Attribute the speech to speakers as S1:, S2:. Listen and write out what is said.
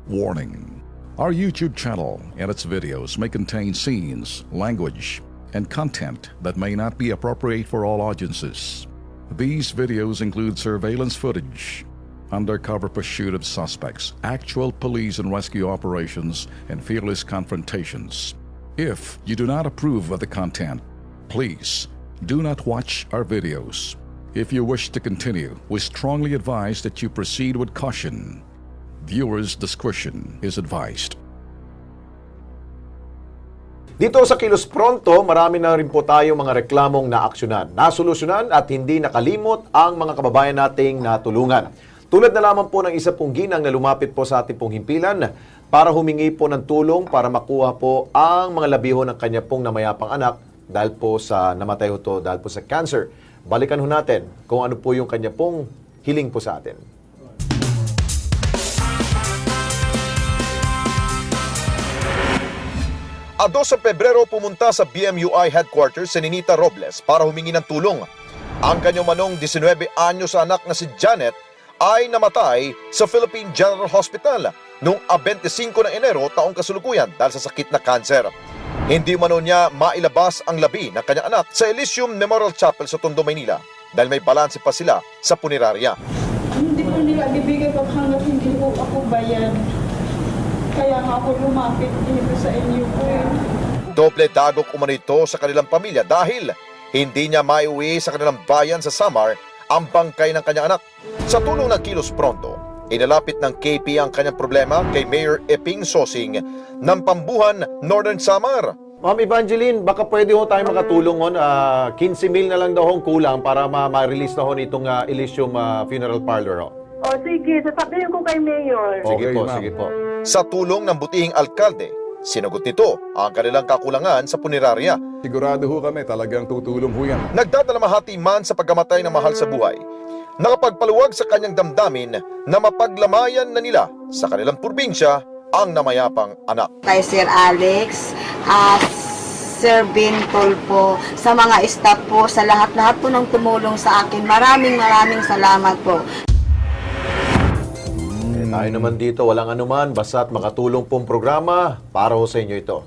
S1: Warning: our YouTube channel and its videos may contain scenes, language, and content that may not be appropriate for all audiences. These videos include surveillance footage, undercover pursuit of suspects, actual police and rescue operations, and fearless confrontations. If you do not approve of the content, please do not watch our videos. If you wish to continue, we strongly advise that you proceed with caution. Viewers' discretion is advised.
S2: Dito sa Kilos Pronto, marami na rin po tayo mga reklamong naaksyonan, nasolusyonan at hindi nakalimot ang mga kababayan nating natulungan. Tulad na lamang po ng isa pong ginang na lumapit po sa ating pong himpilan para humingi po ng tulong para makuha po ang mga labiho ng kanya pong namayapang anak dahil po sa namatay ho to dahil po sa cancer. Balikan ho natin kung ano po yung kanya pong hiling po sa atin.
S3: Ado sa Pebrero pumunta sa BMUI headquarters si Ninita Robles para humingi ng tulong. Ang kanyang manong 19 anyos anak na si Janet ay namatay sa Philippine General Hospital noong 25 ng Enero taong kasalukuyan dahil sa sakit na kanser. Hindi umano niya mailabas ang labi ng kanyang anak sa Elysium Memorial Chapel sa Tondo, Maynila dahil may balanse pa sila sa punerarya.
S4: Hindi po nila bibigay pag hanggat hindi po ako bayad. Kaya nga ako lumapit dito sa inyo po.
S3: Doble dagok umano ito sa kanilang pamilya dahil hindi niya maiuwi sa kanilang bayan sa Samar ang bangkay ng kanyang anak. Sa tulong ng Kilos Pronto, inalapit ng KP ang kanyang problema kay Mayor Eping Sosing ng Pambuhan, Northern Samar.
S2: Ma'am Evangeline, baka pwede ho tayo makatulong hon. 15 mil na lang daw hong kulang para ma-release na hon itong Elysium Funeral Parlor. Ho.
S5: O sige, sasabihin ko kay Mayor.
S2: Sige
S1: Okay,
S2: po,
S1: ma'am.
S2: sige po.
S3: Sa tulong ng butihing alkalde, sinagot nito ang kanilang kakulangan sa punerarya.
S1: Sigurado ho kami, talagang tutulong ho yan.
S3: Nagdadalamahati man sa pagkamatay ng mahal sa buhay, nakapagpaluwag sa kanyang damdamin na mapaglamayan na nila sa kanilang probinsya ang namayapang anak.
S6: Kay Sir Alex, Sir Bintol po, sa mga staff po, sa lahat-lahat po ng tumulong sa akin. Maraming salamat po.
S2: Tayo naman dito, walang anuman, basta't makatulong pong programa para ho sa inyo ito.